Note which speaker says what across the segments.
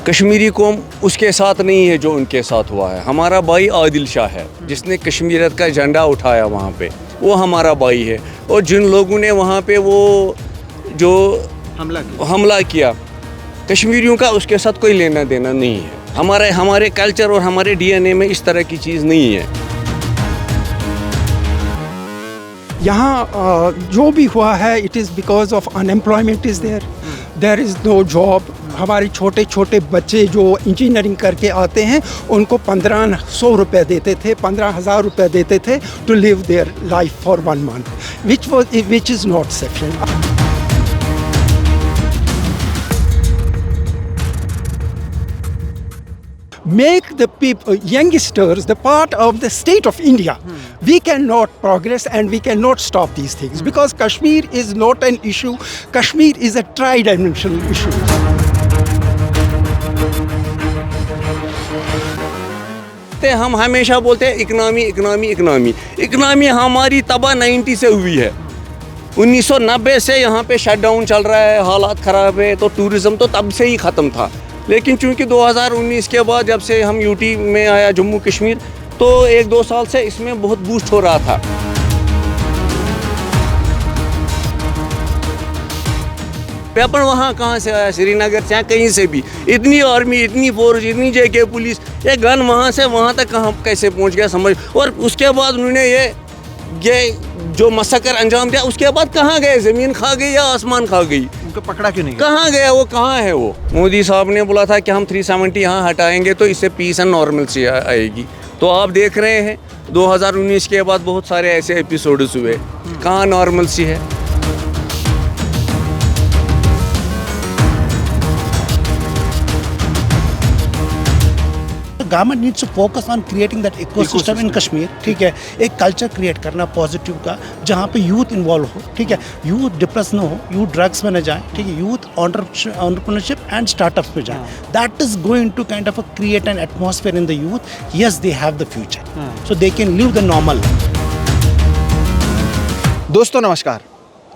Speaker 1: कश्मीरी कौम उसके साथ नहीं है जो उनके साथ हुआ है। हमारा भाई आदिल शाह है जिसने कश्मीरियत का झंडा उठाया वहाँ पे, वो हमारा भाई है। और जिन लोगों ने वहाँ पे वो जो हमला किया कश्मीरियों का, उसके साथ कोई लेना देना नहीं है। हमारे कल्चर और हमारे डीएनए में इस तरह की चीज़ नहीं है।
Speaker 2: यहाँ जो भी हुआ है it is because of unemployment is there is no job. हमारे छोटे छोटे बच्चे जो इंजीनियरिंग करके आते हैं उनको 1500 रुपये देते थे, 15,000 रुपये देते थे to live their life for 1 month, which is not sufficient. Make the people, youngsters, the part of the state of India. We cannot progress and we cannot stop these things because Kashmir is not an issue. Kashmir is a tri-dimensional issue.
Speaker 1: हम हमेशा बोलते हैं economy हमारी तबाह 90 से हुई है। 1990 से यहाँ पे शटडाउन चल रहा है, हालात ख़राब है, तो टूरिज़्म तो तब से ही ख़त्म था। लेकिन चूंकि 2019 के बाद जब से हम यूटी में आया जम्मू कश्मीर, तो 1-2 साल से इसमें बहुत बूस्ट हो रहा था। वेपन वहाँ कहाँ से आया? श्रीनगर से, कहीं से भी। इतनी आर्मी, इतनी फोर्स, इतनी जेके पुलिस, ये गन वहाँ से वहाँ तक कहाँ कैसे पहुँच गया समझ। और उसके बाद उन्होंने ये जो मसकर अंजाम दिया, उसके बाद कहाँ गए? ज़मीन खा गई या आसमान खा गई?
Speaker 3: उनको पकड़ा क्यों नहीं?
Speaker 1: कहाँ गया वो? कहाँ है वो? मोदी साहब ने बोला था कि हम 370 यहाँ हटाएंगे तो इससे पीस एंड नॉर्मलसी आएगी। तो आप देख रहे हैं 2019 के बाद बहुत सारे ऐसे एपिसोड्स हुए, कहाँ नॉर्मलसी है?
Speaker 4: Government needs to focus on creating that ecosystem in Kashmir. ठीक है, एक कल्चर क्रिएट करना पॉजिटिव का, जहाँ पे यूथ इन्वॉल्व हो। ठीक है, यूथ डिप्रेस न हो, यूथ ड्रग्स में न जाए। ठीक है, यूथ एंटरप्रेन्योरशिप एंड स्टार्टअप्स में जाए। That is going to kind of create an atmosphere in the youth. Yes, they have the future, so they can live the normal.
Speaker 3: दोस्तों नमस्कार,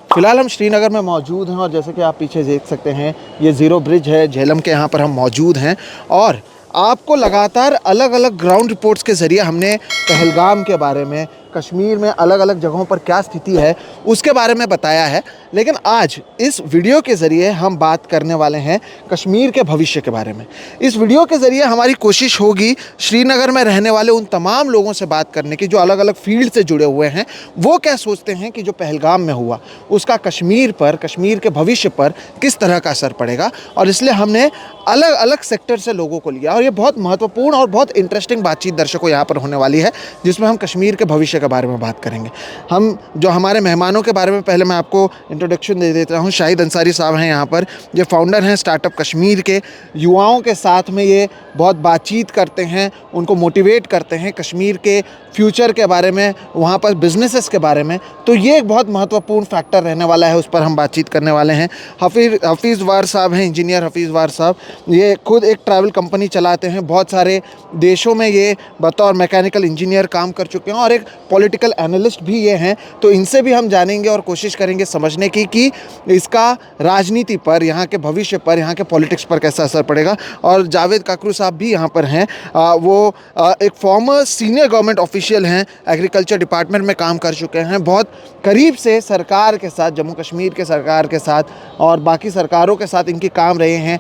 Speaker 3: फिलहाल हम श्रीनगर में मौजूद हैं और जैसे कि आप पीछे देख सकते हैं ये ज़ीरो ब्रिज है, झेलम के यहाँ पर हम मौजूद हैं। और आपको लगातार अलग अलग ग्राउंड रिपोर्ट्स के ज़रिए हमने पहलगाम के बारे में, कश्मीर में अलग अलग जगहों पर क्या स्थिति है उसके बारे में बताया है। लेकिन आज इस वीडियो के ज़रिए हम बात करने वाले हैं कश्मीर के भविष्य के बारे में। इस वीडियो के ज़रिए हमारी कोशिश होगी श्रीनगर में रहने वाले उन तमाम लोगों से बात करने की जो अलग अलग फील्ड से जुड़े हुए हैं। वो क्या सोचते हैं कि जो पहलगाम में हुआ उसका कश्मीर पर, कश्मीर के भविष्य पर किस तरह का असर पड़ेगा। और इसलिए हमने अलग अलग सेक्टर से लोगों को लिया और ये बहुत महत्वपूर्ण और बहुत इंटरेस्टिंग बातचीत दर्शकों यहाँ पर होने वाली है, जिसमें हम कश्मीर के भविष्य के बारे में बात करेंगे। हम जो हमारे मेहमानों के बारे में पहले मैं आपको इंट्रोडक्शन दे देता हूँ। शाहिद अंसारी साहब हैं यहाँ पर, ये फाउंडर हैं स्टार्टअप कश्मीर के। युवाओं के साथ में ये बहुत बातचीत करते हैं, उनको मोटिवेट करते हैं कश्मीर के फ्यूचर के बारे में, वहाँ पर बिजनेसेस के बारे में। तो ये एक बहुत महत्वपूर्ण फैक्टर रहने वाला है, उस पर हम बातचीत करने वाले हैं। हफीज़ वार साहब हैं, इंजीनियर हफीज़ वार साहब। ये खुद एक ट्रैवल कंपनी चलाते हैं, बहुत सारे देशों में ये बतौर मैकेनिकल इंजीनियर काम कर चुके हैं और एक पॉलिटिकल एनालिस्ट भी ये हैं। तो इनसे भी हम जानेंगे और कोशिश करेंगे समझने की कि इसका राजनीति पर, यहाँ के भविष्य पर, यहाँ के पॉलिटिक्स पर कैसा असर पड़ेगा। और जावेद काकरू साहब भी यहाँ पर हैं। वो एक फॉर्मर सीनियर गवर्नमेंट ऑफिशियल हैं, एग्रीकल्चर डिपार्टमेंट में काम कर चुके हैं। बहुत करीब से सरकार के साथ, जम्मू कश्मीर के सरकार के साथ और बाकी सरकारों के साथ इनके काम रहे हैं।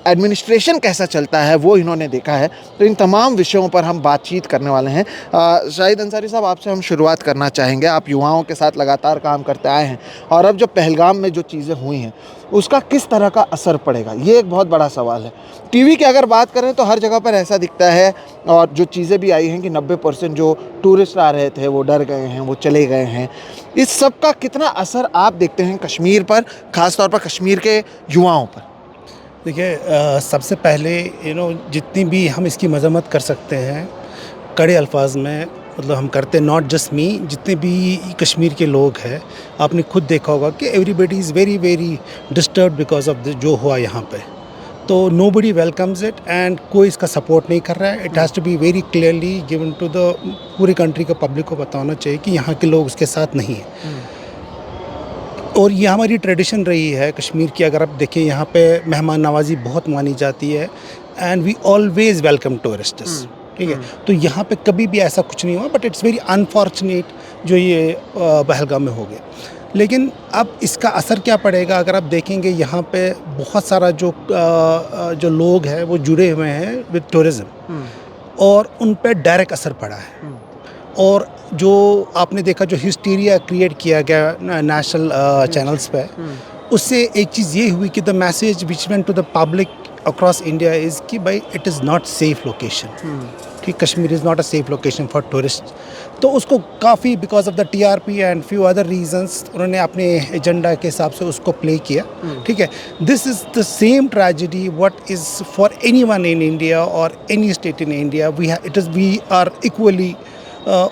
Speaker 3: एडमिनिस्ट्रेशन कैसा चलता है वो इन्होंने देखा है। तो इन तमाम विषयों पर हम बातचीत करने वाले हैं। शाहिद अंसारी साहब, आपसे हम शुरुआत करना चाहेंगे। आप युवाओं के साथ लगातार काम करते आए हैं और अब जो पहलगाम में जो चीज़ें हुई हैं उसका किस तरह का असर पड़ेगा, ये एक बहुत बड़ा सवाल है। टीवी की अगर बात करें तो हर जगह पर ऐसा दिखता है और जो चीज़ें भी आई हैं कि 90% जो टूरिस्ट आ रहे थे वो डर गए हैं, वो चले गए हैं। इस सब का कितना असर आप देखते हैं कश्मीर पर, ख़ास तौर पर कश्मीर के युवाओं पर?
Speaker 4: देखिए, सबसे पहले जितनी भी हम इसकी मजम्मत कर सकते हैं कड़े अल्फाज में, मतलब हम करते, नॉट जस्ट मी, जितने भी कश्मीर के लोग हैं, आपने खुद देखा होगा कि everybody is very very disturb because of जो हुआ यहाँ पे। तो नोबडी वेलकम्स इट एंड कोई इसका सपोर्ट नहीं कर रहा है। It has to be very clearly given to the पूरी कंट्री का पब्लिक को बताना चाहिए कि यहाँ के लोग उसके साथ नहीं हैं। और ये हमारी ट्रेडिशन रही है कश्मीर की। अगर आप देखें यहाँ पे मेहमान नवाजी बहुत मानी जाती है and we always welcome tourists, ठीक है। तो यहाँ पे कभी भी ऐसा कुछ नहीं हुआ, बट इट्स वेरी अनफॉर्चुनेट जो ये पहलगाम में हो गया। लेकिन अब इसका असर क्या पड़ेगा अगर आप देखेंगे यहाँ पे बहुत सारा जो लोग हैं वो जुड़े हुए हैं विद टूरिज़्म और उन पे डायरेक्ट असर पड़ा है। और जो आपने देखा जो हिस्टीरिया क्रिएट किया गया नेशनल चैनल्स पे, उससे एक चीज़ ये हुई कि the message which went to the public across India is कि भाई it is not safe location, कि Kashmir is not a safe location for tourist. तो उसको काफ़ी because of the TRP and few other reasons उन्होंने अपने एजेंडा के हिसाब से उसको प्ले किया, ठीक है। This is the same tragedy what is for anyone in India or any state in India. We are equally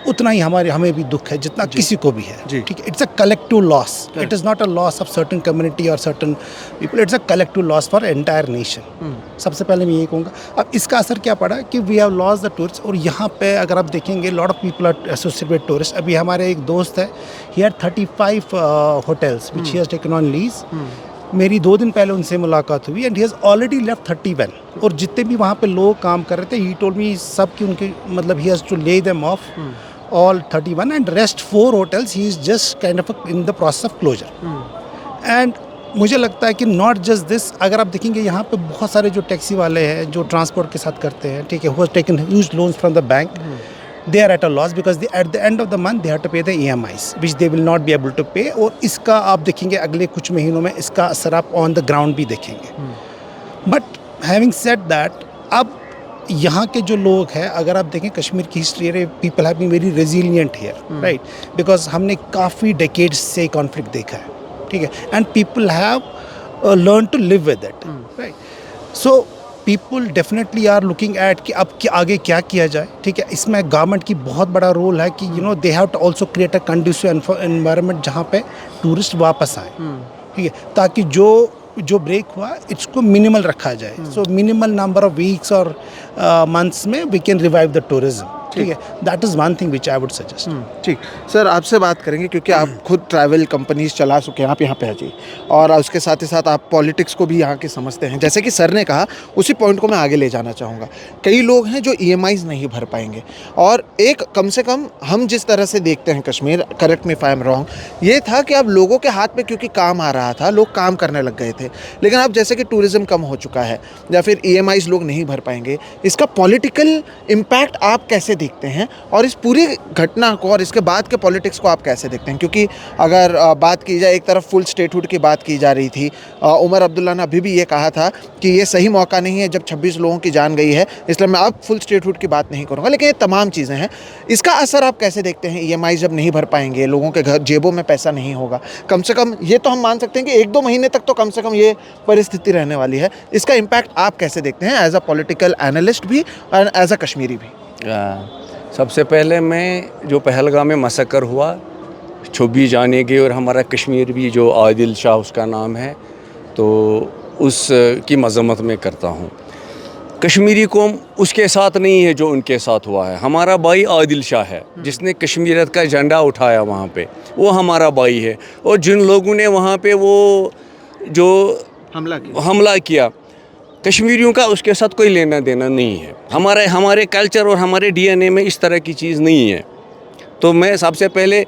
Speaker 4: उतना ही हमें भी दुख है जितना किसी को भी है, ठीक है। It's a collective loss, it is not a loss of certain community or certain people, it's a collective loss for entire nation. सबसे पहले मैं यही कहूँगा। अब इसका असर क्या पड़ा कि we have lost the tourist. और यहाँ पे अगर आप देखेंगे lot of people are associated with tourist. अभी हमारे एक दोस्त है, he had 35 hotels which he has taken on lease. मेरी 2 दिन पहले उनसे मुलाकात हुई and he has already left 31। और जितने भी वहाँ पे लोग काम कर रहे थे, ही टोल्ड मी सब कि उनके मतलब ही हैज़ टू ले them of all 31 and rest 4 hotels he is just kind of in the process of closure. And मुझे लगता है कि नॉट जस्ट दिस, अगर आप देखेंगे यहाँ पे बहुत सारे जो टैक्सी वाले हैं जो ट्रांसपोर्ट के साथ करते हैं, ठीक है, who has taken huge loans from the bank, they are at a loss because at the end of the month they have to pay the EMIs which they will not be able to pay. और इसका आप देखेंगे अगले कुछ महीनों में इसका असर आप ऑन द ग्राउंड भी देखेंगे। बट हैविंग सेड दैट, अब यहाँ के जो लोग हैं, अगर आप देखें कश्मीर की हिस्ट्री है, people have been very resilient here, right, because हमने काफ़ी डेकेड्स से कॉन्फ्लिक्ट देखा है, ठीक है, and people have learn to live with it, right. So people definitely are looking at कि अब आगे क्या किया जाए, ठीक है। इसमें गवर्नमेंट की बहुत बड़ा रोल है कि they have to also create a conducive environment जहाँ पे टूरिस्ट वापस आए, ठीक है, ताकि जो ब्रेक हुआ इसको मिनिमल रखा जाए। So minimal number of weeks और मंथ्स में we can revive the tourism, ठीक है। That is one thing which I would suggest.
Speaker 3: ठीक सर, आपसे बात करेंगे क्योंकि आप खुद ट्रैवल कंपनीज चला चुके हैं, आप यहाँ पे आ जाइए, और उसके साथ ही साथ आप पॉलिटिक्स को भी यहाँ के समझते हैं। जैसे कि सर ने कहा, उसी पॉइंट को मैं आगे ले जाना चाहूँगा। कई लोग हैं जो EMIs नहीं भर पाएंगे, और एक कम से कम हम जिस तरह से देखते हैं Kashmir, correct me if I am wrong, ये था कि अब लोगों के हाथ में क्योंकि काम आ रहा था, लोग काम करने लग गए थे। लेकिन अब जैसे कि टूरिज़्म कम हो चुका है या फिर EMIs लोग नहीं भर पाएंगे, इसका पॉलिटिकल इम्पैक्ट आप कैसे देखते हैं, और इस पूरी घटना को और इसके बाद के पॉलिटिक्स को आप कैसे देखते हैं? क्योंकि अगर बात की जाए, एक तरफ फुल स्टेटहुड की बात की जा रही थी, उमर अब्दुल्ला ने अभी भी ये कहा था कि ये सही मौका नहीं है जब 26 लोगों की जान गई है, इसलिए मैं अब फुल स्टेटहुड की बात नहीं करूँगा। लेकिन ये तमाम चीज़ें हैं, इसका असर आप कैसे देखते हैं? EMI जब नहीं भर पाएंगे, लोगों के घर जेबों में पैसा नहीं होगा, कम से कम ये तो हम मान सकते हैं कि 1-2 महीने तक तो कम से कम ये परिस्थिति रहने वाली है। इसका इम्पैक्ट आप कैसे देखते हैं एज अ पॉलिटिकल एनालिस्ट भी और एज अ कश्मीरी भी?
Speaker 1: सबसे पहले मैं जो पहलगाम में मसकर हुआ, 26 जाने गए, और हमारा कश्मीर भी जो आदिल शाह उसका नाम है, तो उस की मज़म्मत में करता हूँ। कश्मीरी कौम उसके साथ नहीं है जो उनके साथ हुआ है। हमारा भाई आदिल शाह है जिसने कश्मीरियत का झंडा उठाया वहाँ पे, वो हमारा भाई है। और जिन लोगों ने वहाँ पे वो जो हमला किया, कश्मीरियों का उसके साथ कोई लेना देना नहीं है। हमारे कल्चर और हमारे DNA में इस तरह की चीज़ नहीं है। तो मैं सबसे पहले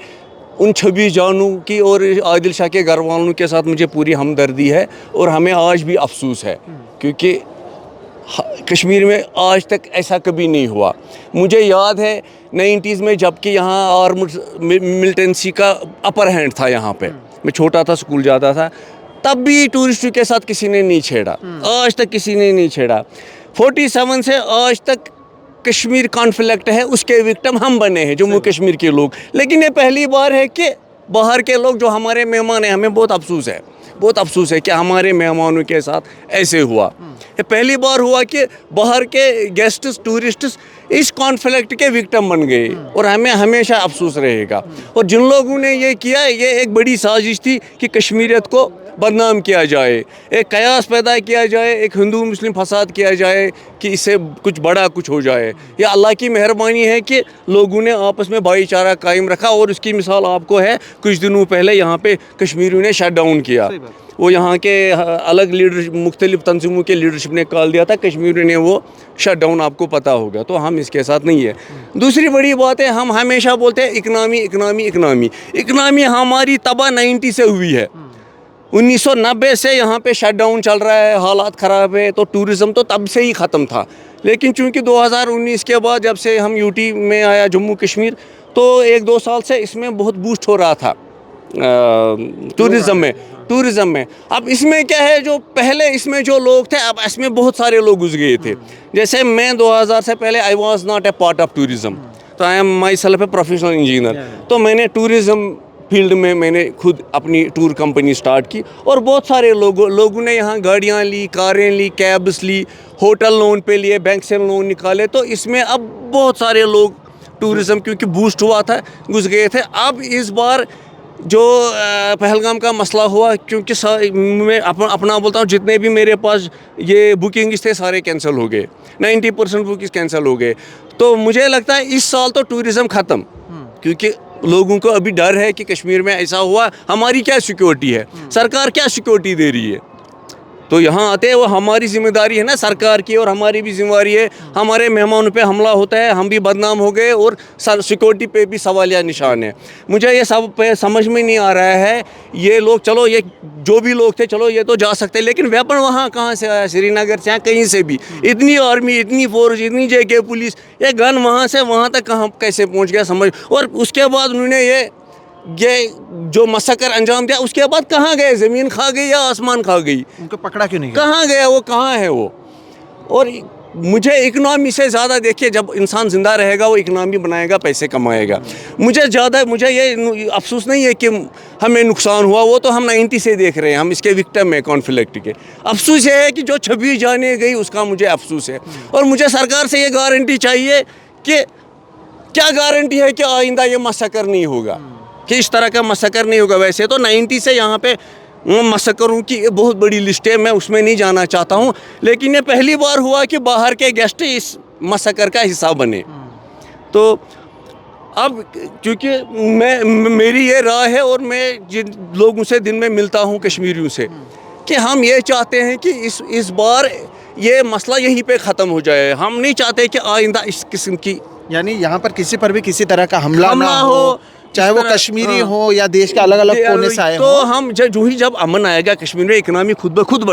Speaker 1: उन 26 जानों की और आदिल शाह के घर वालों के साथ मुझे पूरी हमदर्दी है, और हमें आज भी अफसोस है, क्योंकि कश्मीर में आज तक ऐसा कभी नहीं हुआ। मुझे याद है 90s में, जबकि यहाँ आर्म्ड मिलिटेंसी का अपर हैंड था यहाँ पे, मैं छोटा था, स्कूल जाता था, तब भी टूरिस्टों के साथ किसी ने नहीं छेड़ा, आज तक किसी ने नहीं छेड़ा। 47 से आज तक कश्मीर कॉन्फ्लिक्ट है, उसके विक्टिम हम बने हैं, जम्मू कश्मीर के लोग। लेकिन ये पहली बार है कि बाहर के लोग जो हमारे मेहमान हैं, हमें बहुत अफसोस है कि हमारे मेहमानों के साथ ऐसे हुआ। ये पहली बार हुआ कि बाहर के गेस्ट्स, टूरिस्ट्स इस कॉन्फ्लिक्ट के विक्टिम बन गए, और हमें हमेशा अफसोस रहेगा। और जिन लोगों ने ये किया, ये एक बड़ी साजिश थी कि कश्मीरियत को बदनाम किया जाए, एक कयास पैदा किया जाए, एक हिंदू मुस्लिम फसाद किया जाए कि इससे कुछ बड़ा कुछ हो जाए। ये अल्लाह की मेहरबानी है कि लोगों ने आपस में भाईचारा कायम रखा, और उसकी मिसाल आपको है कुछ दिनों पहले यहाँ पे कश्मीरियों ने शट डाउन किया। वो यहाँ के अलग लीडर मुख्तलिफ तंजीमों के लीडरशिप ने कॉल दिया था, कश्मीरियों ने वो शट डाउन, आपको पता होगा। तो हम इसके साथ नहीं है। दूसरी बड़ी बात है, हम हमेशा बोलते हैं इकनॉमी इकनॉमी इकनॉमी। इकनॉमी हमारी तबाह 90 से हुई है। 1990 से यहाँ पे शट डाउन चल रहा है, हालात ख़राब है, तो टूरिज़म तो तब से ही ख़त्म था। लेकिन चूँकि 2019 के बाद जब से हम यूटी में आया जम्मू कश्मीर, तो 1-2 साल से इसमें बहुत बूस्ट हो रहा था टूरिज़म में। अब इसमें क्या है, जो पहले इसमें जो लोग थे, अब इसमें बहुत सारे लोग घुस गए थे। जैसे मैं 2000 से पहले I was not a part of tourism, तो I am myself a professional engineer. तो मैंने टूरिज़म फील्ड में मैंने खुद अपनी टूर कंपनी स्टार्ट की, और बहुत सारे लोगों ने यहाँ गाड़ियाँ ली, कारें ली, कैब्स ली, होटल लोन पे लिए, बैंक से लोन निकाले। तो इसमें अब बहुत सारे लोग टूरिज़म क्योंकि बूस्ट हुआ था घुस गए थे। अब इस बार जो पहलगाम का मसला हुआ, क्योंकि मैं अपना बोलता हूँ, जितने भी मेरे पास ये बुकिंग्स थे सारे कैंसिल हो गए, 90% बुकिंग्स कैंसिल हो गए। तो मुझे लगता है इस साल तो टूरिज़म ख़त्म, क्योंकि लोगों को अभी डर है कि कश्मीर में ऐसा हुआ, हमारी क्या सिक्योरिटी है, सरकार क्या सिक्योरिटी दे रही है। तो यहाँ आते हैं, वो हमारी जिम्मेदारी है ना सरकार की, और हमारी भी जिम्मेदारी है। हमारे मेहमानों पे हमला होता है, हम भी बदनाम हो गए, और सिक्योरिटी पे भी सवालिया निशान है। मुझे ये सब पे समझ में नहीं आ रहा है। ये लोग, चलो ये जो भी लोग थे, चलो ये तो जा सकते हैं, लेकिन वेपन वहाँ कहाँ से आया, श्रीनगर से, कहीं से भी। इतनी आर्मी, इतनी फोर्स, इतनी JK पुलिस, ये गन वहाँ से वहाँ तक कहाँ कैसे पहुँच गया समझ। और उसके बाद उन्होंने ये जो मसकर अंजाम दिया, उसके बाद कहाँ गए, ज़मीन खा गई या आसमान खा गई,
Speaker 3: उनको पकड़ा क्यों नहीं?
Speaker 1: कहाँ गया वो, कहाँ है वो। और मुझे इकनॉमी से ज़्यादा, देखिए जब इंसान ज़िंदा रहेगा वो इकनॉमी बनाएगा, पैसे कमाएगा। मुझे ये अफसोस नहीं है कि हमें नुकसान हुआ, वो तो हम 90 से देख रहे हैं, हम इसके विक्टिम हैं कॉन्फ्लिक्ट के। अफसोस ये है कि जो 26 जाने गई, उसका मुझे अफसोस है। और मुझे सरकार से ये गारंटी चाहिए कि, क्या गारंटी है कि आइंदा ये मसकर नहीं होगा, कि इस तरह का मसकर नहीं होगा। वैसे तो 90 से यहाँ पे मसकरों की बहुत बड़ी लिस्ट है, मैं उसमें नहीं जाना चाहता हूँ, लेकिन ये पहली बार हुआ कि बाहर के गेस्ट इस मसकर का हिस्सा बने। तो अब क्योंकि मेरी ये राय है, और मैं जिन लोगों से दिन में मिलता हूँ कश्मीरियों से, कि हम ये चाहते हैं कि इस बार ये मसला यहीं पे ख़त्म हो जाए। हम नहीं चाहते कि आइंदा इस किस्म की,
Speaker 3: यानी यहाँ पर किसी पर भी किसी तरह का हमला ना हो, चाहे वो कश्मीरी हो या देश के अलग अलग कोने से आए हो।
Speaker 1: तो हम जब अमन आएगा कश्मीर में, इकनॉमी खुद ब खुद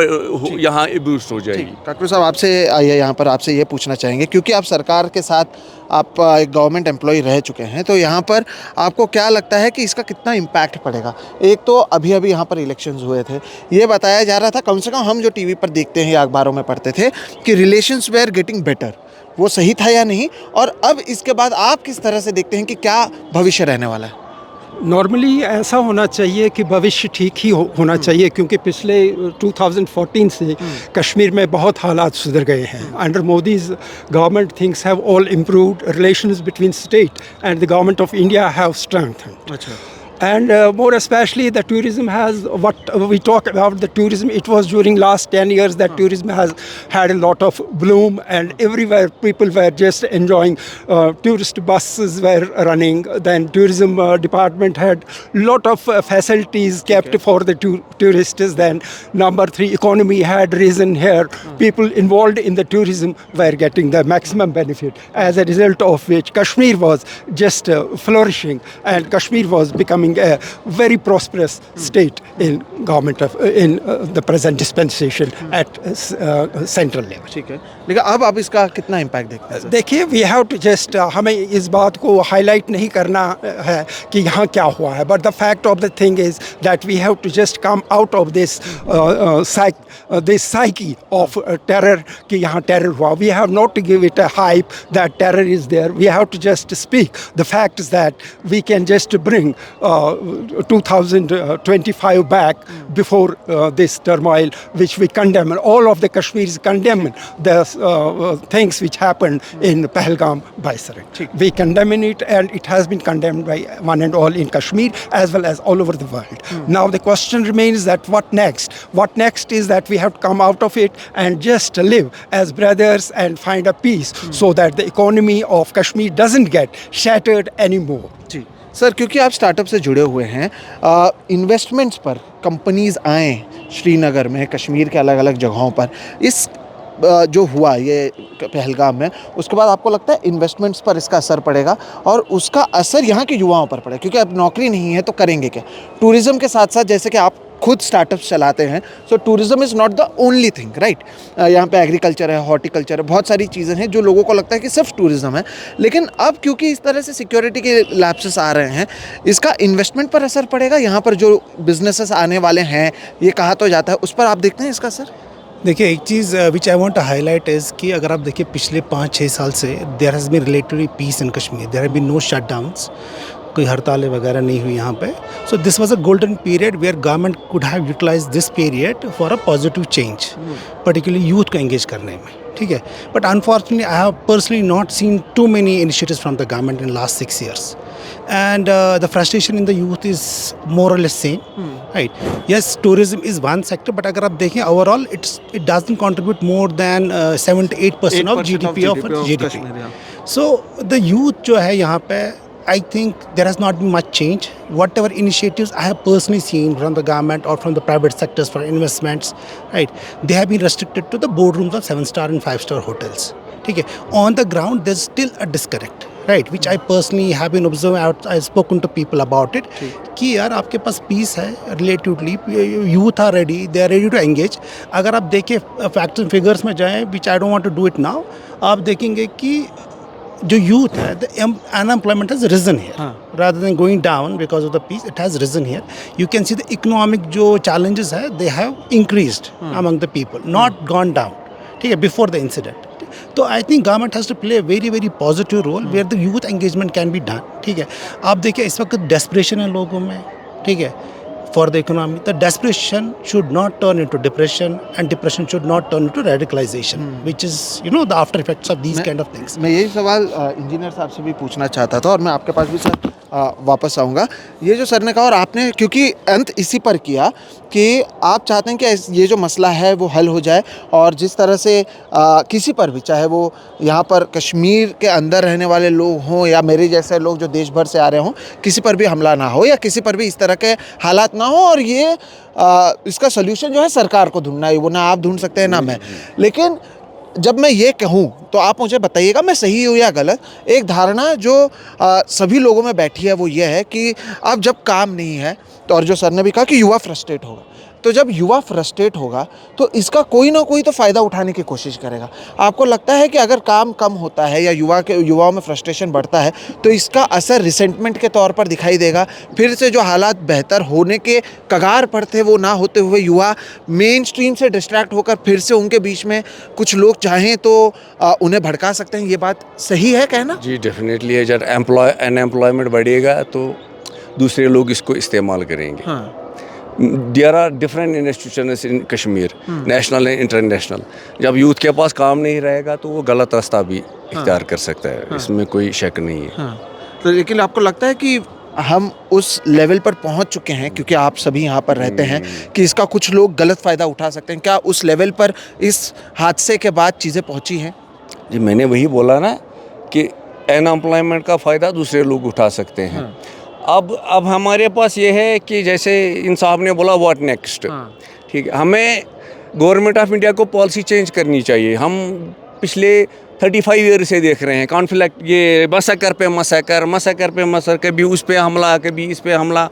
Speaker 1: यहाँ बूस्ट हो जाएगी।
Speaker 3: डॉक्टर साहब, आपसे आइए, यहाँ पर आपसे ये पूछना चाहेंगे, क्योंकि आप सरकार के साथ आप एक गवर्नमेंट एम्प्लॉय रह चुके हैं, तो यहाँ पर आपको क्या लगता है कि इसका कितना इम्पैक्ट पड़ेगा? एक तो अभी यहाँ पर इलेक्शंस हुए थे, ये बताया जा रहा था, कम से कम हम जो टीवी पर देखते हैं या अखबारों में पढ़ते थे, कि रिलेशंस वेयर गेटिंग बेटर। वो सही था या नहीं? और अब इसके बाद आप किस तरह से देखते हैं कि क्या भविष्य रहने वाला है?
Speaker 2: नॉर्मली ऐसा होना चाहिए कि भविष्य ठीक ही होना चाहिए, क्योंकि पिछले 2014 से कश्मीर में बहुत हालात सुधर गए हैं। Under Modi's government things have all improved, relations between state and the government of India have strengthened.
Speaker 3: अच्छा।
Speaker 2: And more especially the tourism has, what we talk about the tourism, it was during last 10 years that tourism has had a lot of bloom, and everywhere people were just enjoying. Tourist buses were running, then tourism department had lot of facilities kept for the tourists. Then number 3, economy had risen here. People involved in the tourism were getting the maximum benefit, as a result of which Kashmir was just flourishing, and Kashmir was becoming a very prosperous state in government of in the present dispensation at central level.
Speaker 3: ठीक है, लेकिन अब इसका कितना impact देखते हैं?
Speaker 2: देखिए, we have to just, हमें इस बात को हाईलाइट नहीं करना है कि यहाँ क्या हुआ है, but the fact of the thing is that we have to just come out of this psyche of terror, कि यहाँ टेरर हुआ. We have not to give it a hype that terror is there. We have to just speak the facts that we can just bring 2025 back before this turmoil, which we condemn. And all of the Kashmiris condemn the things which happened in Pahalgam by Saran. We condemn it, and it has been condemned by one and all in Kashmir as well as all over the world. Now the question remains that what next? What next is that we have to come out of it and just live as brothers and find a peace so that the economy of Kashmir doesn't get shattered anymore.
Speaker 3: जी sir, क्योंकि आप startup से जुड़े हुए हैं, investments पर companies आए श्रीनगर में, कश्मीर के अलग अलग जगहों पर, इस जो हुआ ये पहलगाम में, उसके बाद आपको लगता है इन्वेस्टमेंट्स पर इसका असर पड़ेगा और उसका असर यहाँ के युवाओं पर पड़ेगा? क्योंकि अब नौकरी नहीं है तो करेंगे क्या? टूरिज़्म के साथ साथ जैसे कि आप खुद स्टार्टअप्स चलाते हैं, so tourism is not the only thing, right? यहाँ पे एग्रीकल्चर है, हॉर्टिकल्चर है, बहुत सारी चीज़ें हैं जो लोगों को लगता है कि सिर्फ टूरिज़्म है। लेकिन अब क्योंकि इस तरह से सिक्योरिटी के लैप्सेस आ रहे हैं, इसका इन्वेस्टमेंट पर असर पड़ेगा? यहाँ पर जो बिजनेसेस आने वाले हैं, ये कहा तो जाता है, उस पर आप देखते हैं इसका असर?
Speaker 4: देखिए, एक चीज़ which I want to highlight is कि अगर आप देखिए पिछले 5-6 साल से there has been relatively peace in Kashmir, there have been no shutdowns, कोई हड़तालें वगैरह नहीं हुई यहाँ पे. So this was a golden period where government could have utilise this period for a positive change, particularly youth को एंगेज करने में. ठीक है, but unfortunately I have personally not scene to many initiatives from the government in last 6 years. And the frustration in the youth is more or less same, right? Yes, tourism is one sector, but अगर आप देखें overall, it doesn't contribute more than 7-8% of GDP of GDP. So the youth जो है यहाँ पे, I think there has not been much change. Whatever initiatives I have personally seen from the government or from the private sectors for investments, right? They have been restricted to the boardrooms of 7-star and 5-star hotels. ठीक है, on the ground there's still a disconnect, right? Which I personally have been observing. I've spoken to people about it. कि यार आपके पास piece है relatively, youth are ready, they are ready to engage. अगर आप देखें facts and figures में जाएं, which I don't want to do it now, आप देखेंगे कि जो youth है, the unemployment has risen here, rather than going down because of the peace. It has risen here. You can see the economic जो challenges है, they have increased among the people, not gone down. ठीक है, before the incident. तो I think government has to play very very positive role where the youth engagement can be done. ठीक है, आप देखिए इस वक्त डेस्परेशन है लोगों में, ठीक है, for the economy. The desperation should not turn into depression and depression should not turn into radicalisation, which is the after effects of these kind of things.
Speaker 3: मैं यही सवाल इंजीनियर साहब से भी पूछना चाहता था और मैं आपके पास भी सर वापस आऊँगा. ये जो सर ने कहा और आपने क्योंकि अंत इसी पर किया कि आप चाहते हैं कि ये जो मसला है वो हल हो जाए और जिस तरह से किसी पर भी, चाहे वो यहाँ पर कश्मीर के अंदर रहने वाले लोग हों या मेरे जैसे लोग जो देश भर से आ रहे हों, किसी पर भी हमला ना हो या किसी पर भी इस तरह के हालात ना हो. और ये इसका सल्यूशन जो है सरकार को ढूंढना है, वो ना आप ढूंढ सकते हैं ना मैं. लेकिन जब मैं ये कहूँ तो आप मुझे बताइएगा मैं सही हूँ या गलत. एक धारणा जो सभी लोगों में बैठी है वो ये है कि अब जब काम नहीं है तो, और जो सर ने भी कहा कि युवा फ्रस्ट्रेट होगा, तो जब युवा फ्रस्ट्रेट होगा तो इसका कोई ना कोई तो फ़ायदा उठाने की कोशिश करेगा. आपको लगता है कि अगर काम कम होता है या युवाओं में फ्रस्ट्रेशन बढ़ता है तो इसका असर रिसेंटमेंट के तौर पर दिखाई देगा? फिर से जो हालात बेहतर होने के कगार पर थे वो ना होते हुए युवा मेन स्ट्रीम से डिस्ट्रैक्ट होकर फिर से उनके बीच में कुछ लोग चाहें तो उन्हें भड़का सकते हैं. ये बात सही है कहना?
Speaker 1: जी डेफिनेटली है. जब अनएम्प्लॉयमेंट बढ़ेगा तो दूसरे लोग इसको इस्तेमाल करेंगे. There are different institutions in Kashmir, national and international. जब यूथ के पास काम नहीं रहेगा तो वो गलत रास्ता भी इख्तियार कर सकता है, इसमें कोई शक नहीं है.
Speaker 3: तो लेकिन आपको लगता है कि हम उस लेवल पर पहुंच चुके हैं, क्योंकि आप सभी यहाँ पर रहते हैं, कि इसका कुछ लोग गलत फ़ायदा उठा सकते हैं? क्या उस लेवल पर इस हादसे के बाद चीज़ें पहुँची हैं?
Speaker 1: जी मैंने वही बोला ना कि अनएम्प्लॉयमेंट का फ़ायदा दूसरे लोग उठा सकते हैं. अब हमारे पास ये है कि जैसे इन साहब ने बोला व्हाट नेक्स्ट. ठीक है, हमें गवर्नमेंट ऑफ इंडिया को पॉलिसी चेंज करनी चाहिए. हम पिछले 35 ईयर से देख रहे हैं कॉन्फ्लिक्ट, ये मसकर पे मसकर, कभी उस पे हमला, कभी इस पे हमला.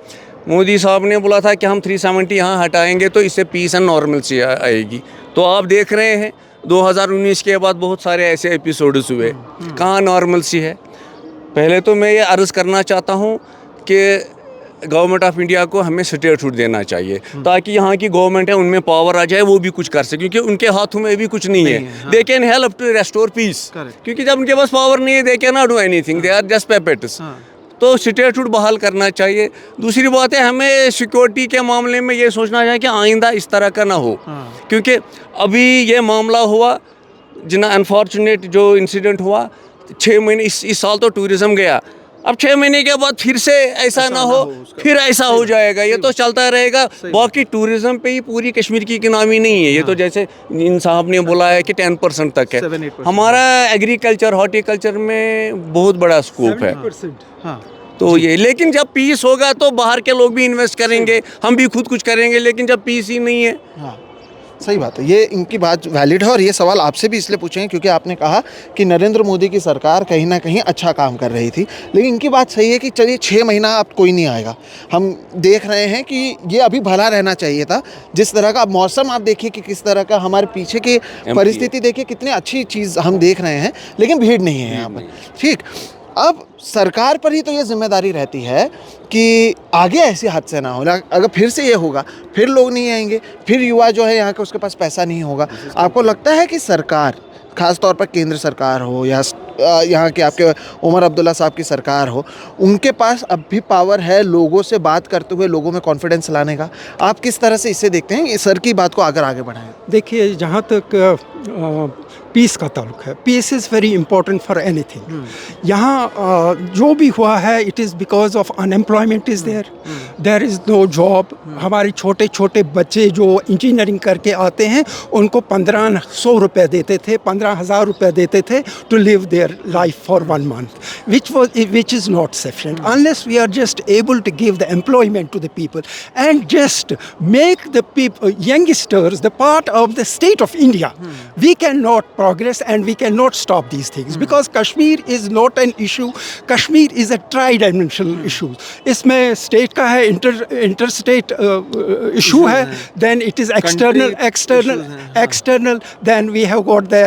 Speaker 1: मोदी साहब ने बोला था कि हम 370 यहाँ हटाएंगे तो इससे पीस एंड नॉर्मलसी आएगी. तो आप देख रहे हैं 2019 के बाद बहुत सारे ऐसे एपिसोड्स हुए. कहाँ नॉर्मलसी है? पहले तो मैं ये अर्ज़ करना चाहता हूँ कि गवर्नमेंट ऑफ इंडिया को हमें स्टेटहुड देना चाहिए ताकि यहाँ की गवर्नमेंट है उनमें पावर आ जाए, वो भी कुछ कर सके, क्योंकि उनके हाथों में भी कुछ नहीं है. They can help to restore peace, क्योंकि जब उनके पास पावर नहीं है they can not do anything, they are just puppets. तो स्टेटहुड बहाल करना चाहिए। दूसरी बात है, हमें सिक्योरिटी के मामले में ये सोचना चाहिए कि आइंदा इस तरह का ना हो, क्योंकि अभी ये मामला हुआ जिना अनफॉर्चुनेट जो इंसिडेंट हुआ, 6 महीने इस साल तो टूरिज़्म गया, अब 6 महीने के बाद फिर से ऐसा ना हो, फिर ऐसा हो जाएगा, ये तो चलता रहेगा। बाकी टूरिज़्म पे ही पूरी कश्मीर की इकनॉमी नहीं है, ये तो जैसे इन साहब ने बोला है कि 10% तक है।
Speaker 3: 7-8%।
Speaker 1: हमारा एग्रीकल्चर हॉर्टिकल्चर में बहुत बड़ा स्कोप है।
Speaker 2: 70%।
Speaker 3: हाँ,
Speaker 1: तो ये, लेकिन जब पीस होगा तो बाहर के लोग भी इन्वेस्ट करेंगे, हम भी खुद कुछ करेंगे, लेकिन जब पीस ही नहीं है।
Speaker 3: हाँ, सही बात है, ये इनकी बात वैलिड है। और ये सवाल आपसे भी इसलिए पूछे हैं क्योंकि आपने कहा कि नरेंद्र मोदी की सरकार कहीं ना कहीं अच्छा काम कर रही थी, लेकिन इनकी बात सही है कि चलिए 6 महीना अब कोई नहीं आएगा, हम देख रहे हैं कि ये अभी भला रहना चाहिए था। जिस तरह का मौसम आप देखिए कि किस तरह का, हमारे पीछे की परिस्थिति देखिए, कितनी अच्छी चीज़ हम देख रहे हैं, लेकिन भीड़ नहीं है यहाँ पर। ठीक, अब सरकार पर ही तो ये जिम्मेदारी रहती है कि आगे ऐसे हादसे ना हो। अगर फिर से ये होगा, फिर लोग नहीं आएंगे, फिर युवा जो है यहाँ का उसके पास पैसा नहीं होगा। आपको लगता है कि सरकार, खास तौर पर केंद्र सरकार हो या यहाँ के आपके उमर अब्दुल्ला साहब की सरकार हो, उनके पास अब भी पावर है लोगों से बात करते हुए लोगों में कॉन्फिडेंस लाने का? आप किस तरह से इसे देखते हैं, सर की बात को अगर आगे बढ़ाएं?
Speaker 2: देखिए, जहाँ तक पीस का ताल्लुक है, peace is very important for anything. यहाँ जो भी हुआ है, it is because of unemployment is there is no job. हमारे छोटे छोटे बच्चे जो इंजीनियरिंग करके आते हैं, उनको 1500 रुपये देते थे, 15,000 रुपये देते थे to live their life for 1 month, which is not sufficient unless we are just able to give the employment to the people and just make the people, youngsters, the part of the state of India. We cannot progress and we cannot stop these things because Kashmir is not an issue. Kashmir is a tri-dimensional issue. इसमें state का है, interstate issue है, then it is external, then we have got the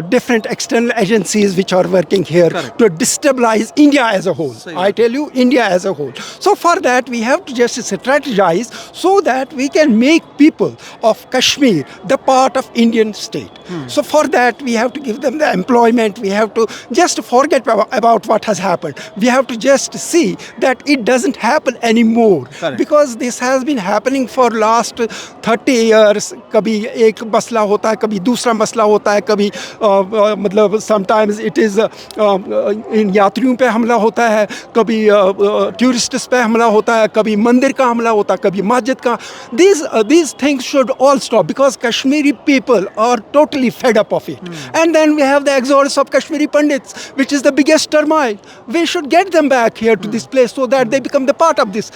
Speaker 2: different external agencies which are working here to destabilize India as a whole. I tell you, India as a whole. So for that we have to just strategize so that we can make people of Kashmir the part of Indian state. So for that we have to give them the employment. We have to just forget about what has happened. We have to just see that it doesn't happen anymore. Because this has been happening for last 30 years. कभी एक मसला होता है, कभी दूसरा मसला होता है, कभी मतलब sometimes it is इन यात्रियों पे हमला होता है, कभी टूरिस्ट्स पे हमला होता है, कभी मंदिर का हमला होता है, कभी मस्जिद का. These things should all stop because Kashmiri people are totally fed up of it. And then we have the exodus of Kashmiri Pandits, which is the biggest turmoil. We should get them back here to this place so that they become the part of this,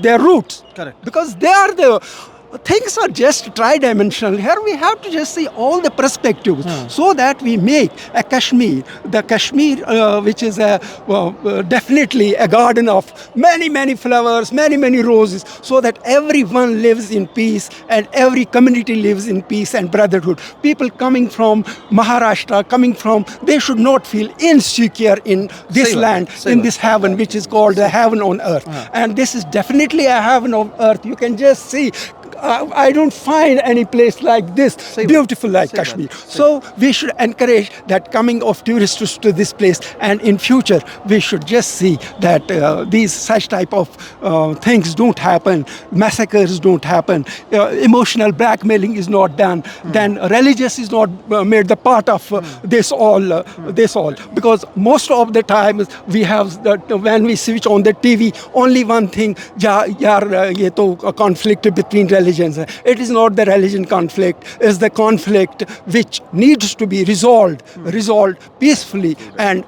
Speaker 2: their roots.
Speaker 3: Correct.
Speaker 2: Because they are the things are just tri-dimensional. Here we have to just see all the perspectives so that we make a Kashmir, the Kashmir which is definitely a garden of many flowers, many roses, so that everyone lives in peace and every community lives in peace and brotherhood. People coming from Maharashtra, they should not feel insecure in this land, in this heaven which is called the heaven on earth. And this is definitely a heaven on earth. You can just see. I don't find any place like this beautiful like Kashmir. So we should encourage that coming of tourists to this place, and in future we should just see that these such type of things don't happen, massacres don't happen, emotional blackmailing is not done, then religious is not made the part of this all, because most of the time we have that when we switch on the TV, only one thing, ye to conflict between religions. It is not the religion conflict, it's the conflict which needs to be resolved peacefully and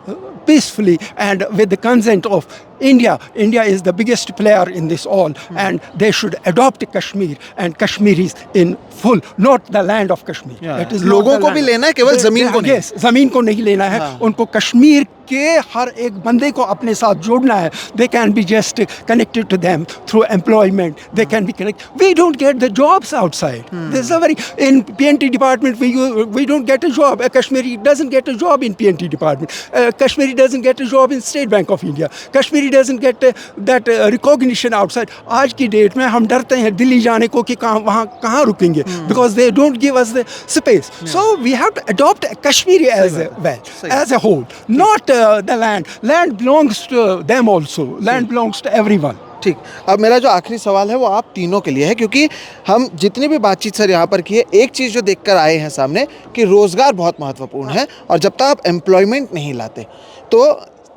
Speaker 2: with the consent of India. India is the biggest player in this all, and they should adopt Kashmir and Kashmiris in full, not the land of Kashmir. It is
Speaker 3: लोगों को भी लेना है, केवल जमीन को नहीं.
Speaker 2: Yes, जमीन को नहीं लेना है, उनको कश्मीर के हर एक बंदे को अपने साथ जोड़ना है. They can be just connected to them through employment. They can be connected. We don't get the jobs outside. There's a in PNT department we don't get a job. A Kashmiri doesn't get a job in PNT department. Kashmiri doesn't get a job in State Bank of India. Kashmiri Kashmiri doesn't get that recognition outside. आज की date में हम डरते हैं दिल्ली जाने को कि कहाँ रुकेंगे, because they don't give us the space. So we have to adopt Kashmiri as a whole, not the land. Land belongs to them also. Land belongs to everyone.
Speaker 3: ठीक, अब मेरा जो आखिरी सवाल है वो आप तीनों के लिए है, क्योंकि हम जितनी भी बातचीत सर यहाँ पर की है, एक चीज़ जो देखकर आए हैं सामने कि रोज़गार बहुत महत्वपूर्ण है, और जब तक आप एम्प्लॉयमेंट नहीं लाते तो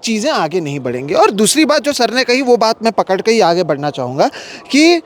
Speaker 3: चीज़ें आगे नहीं बढ़ेंगी। और दूसरी बात जो सर ने कही वो बात मैं पकड़ के ही आगे बढ़ना चाहूँगा कि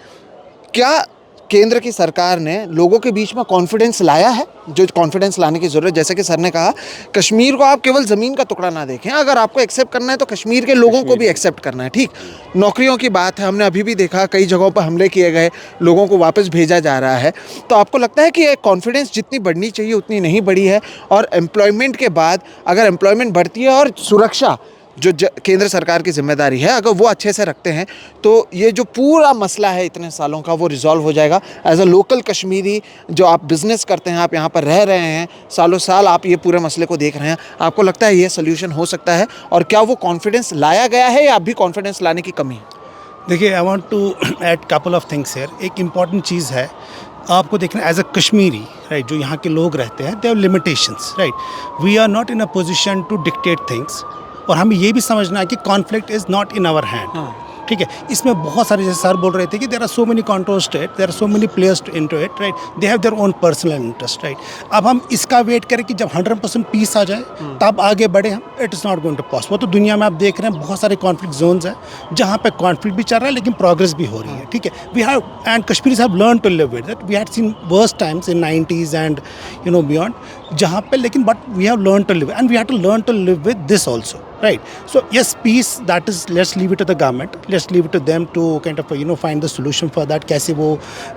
Speaker 3: क्या केंद्र की सरकार ने लोगों के बीच में कॉन्फिडेंस लाया है, जो कॉन्फिडेंस लाने की ज़रूरत। जैसे कि सर ने कहा, कश्मीर को आप केवल ज़मीन का टुकड़ा ना देखें, अगर आपको एक्सेप्ट करना है तो कश्मीर के लोगों को भी एक्सेप्ट करना है। ठीक, नौकरियों की बात है, हमने अभी भी देखा कई जगहों पर हमले किए गए, लोगों को वापस भेजा जा रहा है। तो आपको लगता है कि ये कॉन्फिडेंस जितनी बढ़नी चाहिए उतनी नहीं बढ़ी है, और एम्प्लॉयमेंट के बाद अगर एम्प्लॉयमेंट बढ़ती है और सुरक्षा जो केंद्र सरकार की जिम्मेदारी है, अगर वो अच्छे से रखते हैं तो ये जो पूरा मसला है इतने सालों का वो रिजॉल्व हो जाएगा। एज अ लोकल कश्मीरी जो आप बिज़नेस करते हैं, आप यहाँ पर रह रहे हैं, सालों साल आप ये पूरे मसले को देख रहे हैं, आपको लगता है ये सोल्यूशन हो सकता है? और क्या वो कॉन्फिडेंस लाया गया है या अभी कॉन्फिडेंस लाने की कमी है?
Speaker 4: देखिए, I want to add couple of things here. एक इम्पॉर्टेंट चीज़ है आपको देखना, एज अ कश्मीरी, राइट, जो यहाँ के लोग रहते हैं, they have limitations, right. We are not in a position to dictate things, और हमें ये भी समझना है कि conflict is not in our hand. ठीक है, इसमें बहुत सारे, जैसे सर बोल रहे थे कि there are so many control state, there are so many players into it, right, they have their own personal interest, right. अब हम इसका वेट करें कि जब 100% पीस आ जाए तब आगे बढ़े हम, it is not going to possible. तो दुनिया में आप देख रहे हैं बहुत सारे कॉन्फ्लिक्ट जोन्स हैं जहाँ पे कॉन्फ्लिक्ट भी चल रहा है लेकिन प्रोग्रेस भी हो रही है। ठीक है, we have, and Kashmiris have learn to live with that. We had seen worst times in 90s and beyond, जहाँ पे, लेकिन but we have learn to live, and we have to learn to live with this also, right? So yes, peace, that is, let's leave it to the government, let's leave it to them to kind of find the solution for that, कैसे वो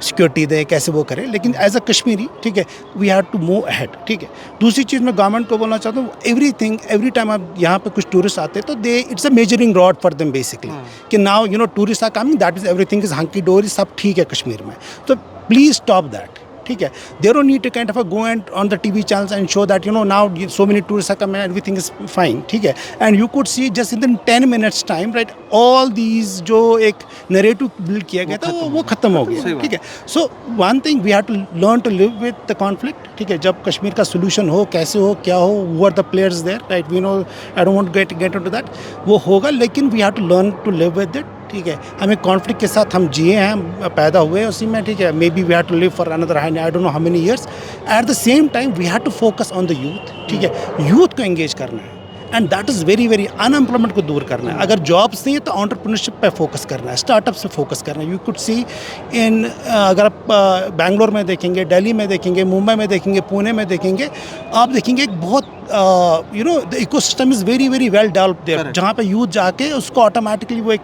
Speaker 4: security दे, कैसे वो करें। लेकिन as a Kashmiri, ठीक है, we have to move ahead. ठीक है, दूसरी चीज़ मैं गवर्नमेंट को बोलना चाहता हूँ, एवरी टाइम आप यहाँ पे कुछ टूरिस्ट आते हैं तो they, it's a measuring rod for them basically, कि now tourist are coming, that is everything is hunky dory, सब ठीक है कश्मीर में, तो प्लीज़ स्टॉप दैट। ठीक है, they don't need to kind of go and on the TV channels and show that now so many tourists are coming and everything is fine. ठीक है, and you could see just in 10 minutes time, right, all these जो एक narrative build किया गया था वो खत्म हो गया। ठीक है, so one thing we have to learn to live with the conflict. ठीक है, जब कश्मीर का solution हो, कैसे हो, क्या हो, who are the players there, right, we know, I don't want to get into that, वो होगा, लेकिन we have to learn to live with it. ठीक है, हमें कॉन्फ्लिक्ट के साथ हम जिए हैं, पैदा हुए हैं उसी में। ठीक है, maybe we have to live for another I don't know how many years. At the same time we have to focus on the youth. ठीक है, यूथ को एंगेज करना है, and that is very very, unemployment को दूर करना है। अगर जॉब्स नहीं है तो एंटरप्रेन्योरशिप पे फोकस करना है, स्टार्टअप्स पे फोकस करना है। यू कुड सी इन, अगर आप बैंगलोर में देखेंगे, दिल्ली में देखेंगे, मुंबई में देखेंगे, पुणे में देखेंगे, आप देखेंगे एक बहुत the ecosystem is very very well developed there, जहाँ पे यूथ जाके उसको ऑटोमेटिकली वो एक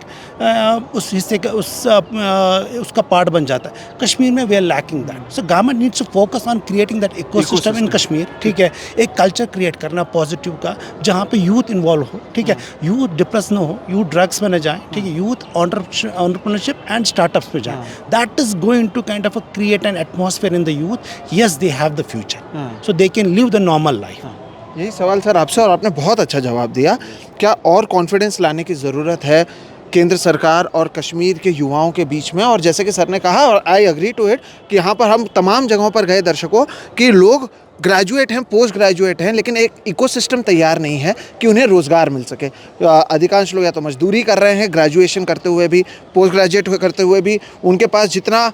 Speaker 4: उस हिस्से का उसका पार्ट बन जाता है। कश्मीर में we are lacking that, so government needs to focus on creating that ecosystem in Kashmir. ठीक है, एक कल्चर क्रिएट करना पॉजिटिव का, जहाँ पे यूथ इन्वॉल्व हो। ठीक है, यूथ डिप्रेस ना हो, यूथ ड्रग्स में न जाए। ठीक है, यूथ एंटरप्रेन्योरशिप एंड स्टार्टअप्स में जाए। That is going to kind of create an atmosphere in the youth. Yes, they have the future, so they can live the normal life.
Speaker 3: यही सवाल सर आपसे, और आपने बहुत अच्छा जवाब दिया। क्या और कॉन्फिडेंस लाने की ज़रूरत है केंद्र सरकार और कश्मीर के युवाओं के बीच में? और जैसे कि सर ने कहा, और आई एग्री टू इट, कि यहाँ पर हम तमाम जगहों पर गए दर्शकों कि लोग ग्रेजुएट हैं, पोस्ट ग्रेजुएट हैं, लेकिन एक इकोसिस्टम तैयार नहीं है कि उन्हें रोज़गार मिल सके। अधिकांश लोग या तो मजदूरी कर रहे हैं, ग्रेजुएशन करते हुए भी, पोस्ट ग्रेजुएट करते हुए भी, उनके पास जितना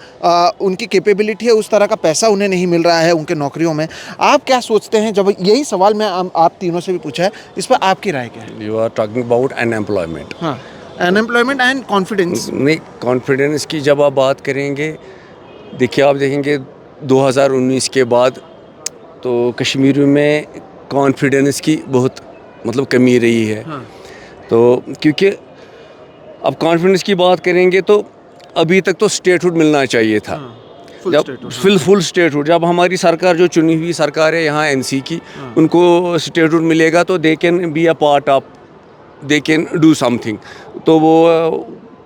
Speaker 3: उनकी कैपेबिलिटी है उस तरह का पैसा उन्हें नहीं मिल रहा है उनके नौकरियों में। आप क्या सोचते हैं? जब यही सवाल मैं आप तीनों से भी पूछा है, इस पर आपकी राय क्या है?
Speaker 1: You are talking about unemployment.
Speaker 3: हाँ, अनएम्प्लॉयमेंट एंड कॉन्फिडेंस।
Speaker 1: नहीं, कॉन्फिडेंस की जब आप बात करेंगे, देखिए आप देखेंगे 2019 के बाद तो कश्मीर में कॉन्फिडेंस की बहुत मतलब कमी रही है।
Speaker 3: हाँ।
Speaker 1: तो क्योंकि अब कॉन्फिडेंस की बात करेंगे तो अभी तक तो स्टेटहुड मिलना चाहिए था।
Speaker 3: हाँ।
Speaker 1: जब फुल स्टेटहुड, जब हमारी सरकार जो चुनी हुई सरकार है यहाँ एनसी की, उनको स्टेटहुड मिलेगा तो they can be a part of, they can do something. तो वो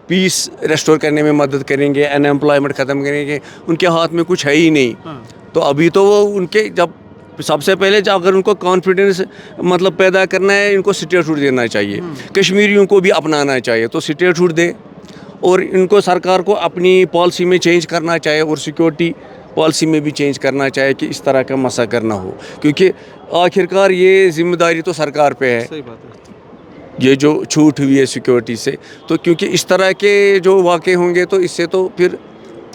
Speaker 1: पीस रेस्टोर करने में मदद करेंगे, अनएम्प्लॉयमेंट ख़त्म करेंगे। उनके हाथ में कुछ है ही नहीं। तो अभी तो वो उनके जब सबसे पहले अगर उनको कॉन्फिडेंस मतलब पैदा करना है, इनको स्टेटहुड देना चाहिए, कश्मीरियों को भी अपनाना चाहिए, तो स्टेटहुड दे। और इनको सरकार को अपनी पॉलिसी में चेंज करना चाहिए और सिक्योरिटी पॉलिसी में भी चेंज करना चाहिए कि इस तरह का मसा करना हो, क्योंकि आखिरकार ये जिम्मेदारी तो सरकार पे है।
Speaker 3: सही बात है।
Speaker 1: ये जो छूट हुई है सिक्योरिटी से, तो क्योंकि इस तरह के जो वाक़े होंगे तो इससे तो फिर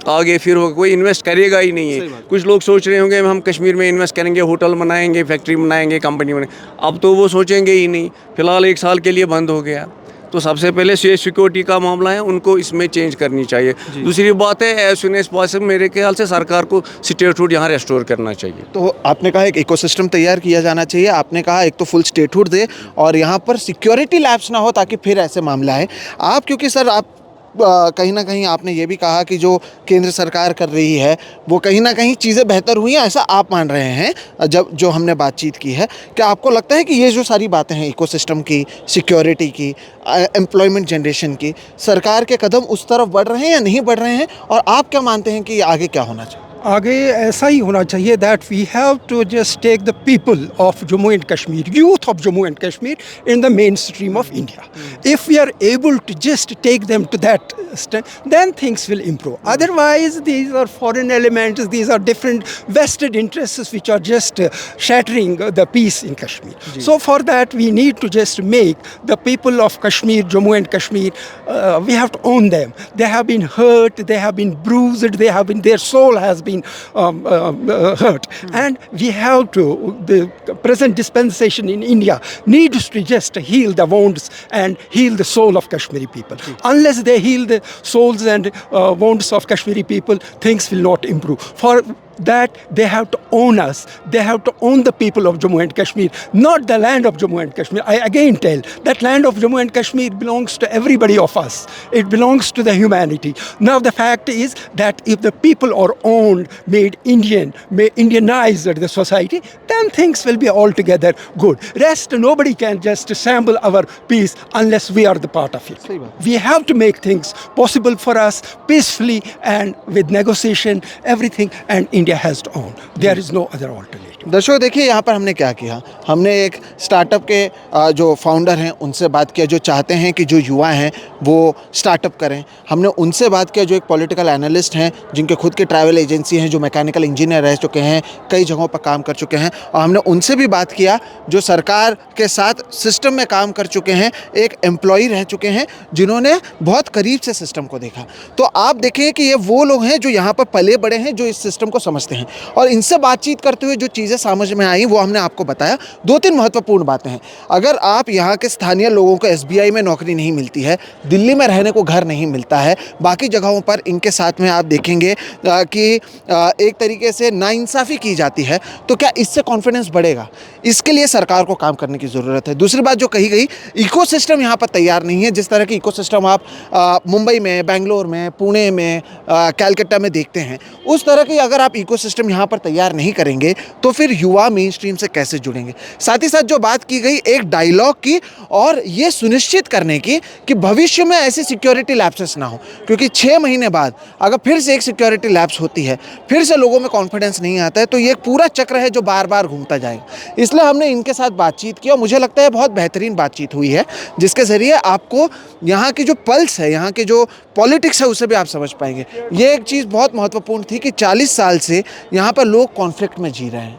Speaker 1: आगे फिर कोई इन्वेस्ट करेगा ही नहीं है। कुछ लोग सोच रहे होंगे हम कश्मीर में इन्वेस्ट करेंगे, होटल बनाएंगे, फैक्ट्री बनाएंगे, कंपनी बनाएंगे, अब तो वो सोचेंगे ही नहीं। फ़िलहाल 1 साल के लिए बंद हो गया। तो सबसे पहले सिक्योरिटी का मामला है, उनको इसमें चेंज करनी चाहिए। दूसरी बात है, एज सुन एज पॉसिबल मेरे ख्याल से सरकार को स्टेटहुड यहाँ रेस्टोर करना चाहिए।
Speaker 3: तो आपने कहा एक इकोसिस्टम तैयार किया जाना चाहिए, आपने कहा एक तो फुल स्टेटहुड दे और यहाँ पर सिक्योरिटी लैप्स ना हो ताकि फिर ऐसे मामला है। आप क्योंकि सर आप कहीं ना कहीं आपने ये भी कहा कि जो केंद्र सरकार कर रही है वो कहीं ना कहीं चीज़ें बेहतर हुई हैं, ऐसा आप मान रहे हैं जब जो हमने बातचीत की है। क्या आपको लगता है कि ये जो सारी बातें हैं इकोसिस्टम की, सिक्योरिटी की, एम्प्लॉयमेंट जनरेशन की, सरकार के कदम उस तरफ बढ़ रहे हैं या नहीं बढ़ रहे हैं, और आप क्या मानते हैं कि आगे क्या होना चाहिए?
Speaker 2: आगे ऐसा ही होना चाहिए that we have to just take the people of Jammu and Kashmir, youth of Jammu and Kashmir in the mainstream of India. If we are able to just take them to that extent, then things will improve. Otherwise, these are foreign elements, these are different vested interests which are just shattering the peace in Kashmir. So for that, we need to just make the people of Kashmir, Jammu and Kashmir, we have to own them. They have been hurt, they have been bruised, they have been, their soul has been hurt, and we have to, the present dispensation in India needs to just heal the wounds and heal the soul of Kashmiri people. Unless they heal the souls and wounds of Kashmiri people, things will not improve. For that, they have to own us. They have to own the people of Jammu and Kashmir, not the land of Jammu and Kashmir. I again tell that land of Jammu and Kashmir belongs to everybody of us. It belongs to the humanity. Now the fact is that if the people are owned, made Indian, Indianized the society, then things will be altogether good. Rest, nobody can just sample our peace unless we are the part of it. We have to make things possible for us peacefully and with negotiation, everything, and India has to own. There is no other alternative.
Speaker 3: दर्शकों देखिए यहाँ पर हमने क्या किया, हमने एक startup के जो फाउंडर हैं उनसे बात किया जो चाहते हैं कि जो युवा हैं वो स्टार्टअप करें। हमने उनसे बात किया जो एक पॉलिटिकल एनालिस्ट हैं जिनके खुद की ट्रैवल एजेंसी हैं, जो मैकेनिकल इंजीनियर रह चुके हैं, कई जगहों पर काम कर चुके हैं, और हमने उनसे भी बात किया जो सरकार के साथ सिस्टम में काम कर चुके हैं, एक एम्प्लॉई रह चुके हैं जिन्होंने बहुत करीब से सिस्टम को देखा। तो आप देखें कि ये वो लोग हैं जो यहाँ पर पले बड़े हैं, जो इस सिस्टम को समझते हैं, और इनसे बातचीत करते हुए जो चीज़ें समझ में आई वो हमने आपको बताया। 2-3 महत्वपूर्ण बातें हैं। अगर आप यहाँ के स्थानीय लोगों को SBI में नौकरी नहीं मिलती है, दिल्ली में रहने को घर नहीं मिलता है, बाकी जगहों पर इनके साथ में आप देखेंगे कि एक तरीके से नाइंसाफ़ी की जाती है, तो क्या इससे कॉन्फिडेंस बढ़ेगा? इसके लिए सरकार को काम करने की ज़रूरत है। दूसरी बात जो कही गई, इकोसिस्टम यहाँ पर तैयार नहीं है। जिस तरह की इकोसिस्टम आप मुंबई में, बेंगलोर में, पुणे में, कैलकाटा में देखते हैं, उस तरह की अगर आप इकोसिस्टम यहाँ पर तैयार नहीं करेंगे तो फिर युवा मेन स्ट्रीम से कैसे जुड़ेंगे? साथ ही साथ जो बात की गई एक डायलॉग की और ये सुनिश्चित करने की कि भविष्य में ऐसी सिक्योरिटी लैप्सेस ना हो, क्योंकि 6 महीने बाद अगर फिर से एक सिक्योरिटी लैप्स होती है, फिर से लोगों में कॉन्फिडेंस नहीं आता है, तो ये एक पूरा चक्र है जो बार बार घूमता जाएगा। इसलिए हमने इनके साथ बातचीत की और मुझे लगता है बहुत बेहतरीन बातचीत हुई है, जिसके ज़रिए आपको यहाँ की जो पल्स है, यहाँ के जो पॉलिटिक्स है, उसे भी आप समझ पाएंगे। ये एक चीज़ बहुत महत्वपूर्ण थी कि 40 साल से यहाँ पर लोग कॉन्फ्लिक्ट में जी रहे हैं।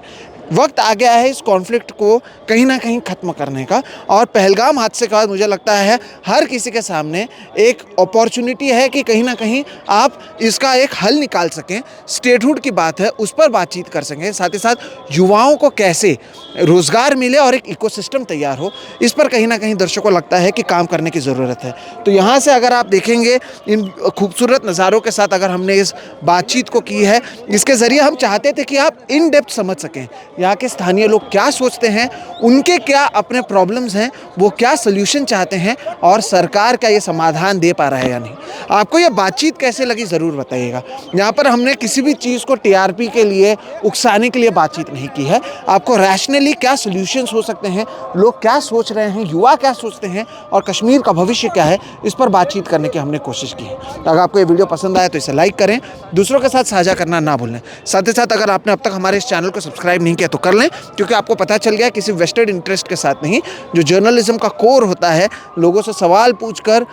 Speaker 3: वक्त आ गया है इस कॉन्फ्लिक्ट को कहीं ना कहीं ख़त्म करने का, और पहलगाम हादसे के बाद मुझे लगता है हर किसी के सामने एक अपॉर्चुनिटी है कि कहीं ना कहीं आप इसका एक हल निकाल सकें। स्टेटहुड की बात है, उस पर बातचीत कर सकें, साथ ही साथ युवाओं को कैसे रोज़गार मिले और एक इकोसिस्टम तैयार हो, इस पर कहीं ना कहीं दर्शकों को लगता है कि काम करने की ज़रूरत है। तो यहाँ से अगर आप देखेंगे इन खूबसूरत नज़ारों के साथ अगर हमने इस बातचीत को की है, इसके ज़रिए हम चाहते थे कि आप इन डेप्थ समझ सकें यहाँ के स्थानीय लोग क्या सोचते हैं, उनके क्या अपने प्रॉब्लम्स हैं, वो क्या सल्यूशन चाहते हैं, और सरकार क्या ये समाधान दे पा रहा है या नहीं। आपको ये बातचीत कैसे लगी ज़रूर बताइएगा। यहाँ पर हमने किसी भी चीज़ को TRP के लिए, उकसाने के लिए बातचीत नहीं की है। आपको रैशनली क्या सल्यूशंस हो सकते हैं, लोग क्या सोच रहे हैं, युवा क्या सोचते हैं, और कश्मीर का भविष्य क्या है, इस पर बातचीत करने की हमने कोशिश की है। तो अगर आपको ये वीडियो पसंद आया तो इसे लाइक करें, दूसरों के साथ साझा करना ना भूलें। साथ ही साथ अगर आपने अब तक हमारे इस चैनल को सब्सक्राइब नहीं किया है तो कर लें, क्योंकि आपको पता चल गया किसी वेस्टेड इंटरेस्ट के साथ नहीं, जो जर्नलिज्म का कोर होता है, लोगों से सवाल पूछकर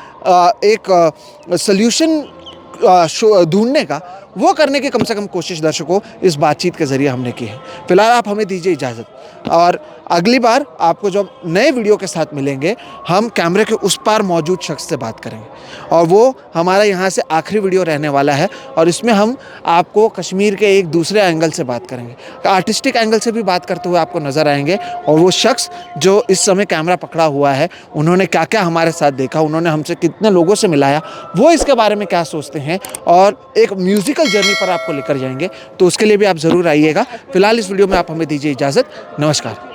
Speaker 3: एक सल्यूशन ढूंढने का, वो करने की कम से कम कोशिश दर्शकों इस बातचीत के ज़रिए हमने की है। फिलहाल आप हमें दीजिए इजाज़त, और अगली बार आपको जब नए वीडियो के साथ मिलेंगे, हम कैमरे के उस पार मौजूद शख्स से बात करेंगे, और वो हमारा यहाँ से आखिरी वीडियो रहने वाला है, और इसमें हम आपको कश्मीर के एक दूसरे एंगल से बात करेंगे, आर्टिस्टिक एंगल से भी बात करते हुए आपको नज़र आएंगे, और वो शख्स जो इस समय कैमरा पकड़ा हुआ है, उन्होंने क्या क्या हमारे साथ देखा, उन्होंने हमसे कितने लोगों से मिलाया, वो इसके बारे में क्या सोचते हैं, और एक म्यूज़िकल जर्नी पर आपको लेकर जाएंगे। तो उसके लिए भी आप ज़रूर आइएगा। फिलहाल इस वीडियो में आप हमें दीजिए इजाज़त। नमस्कार।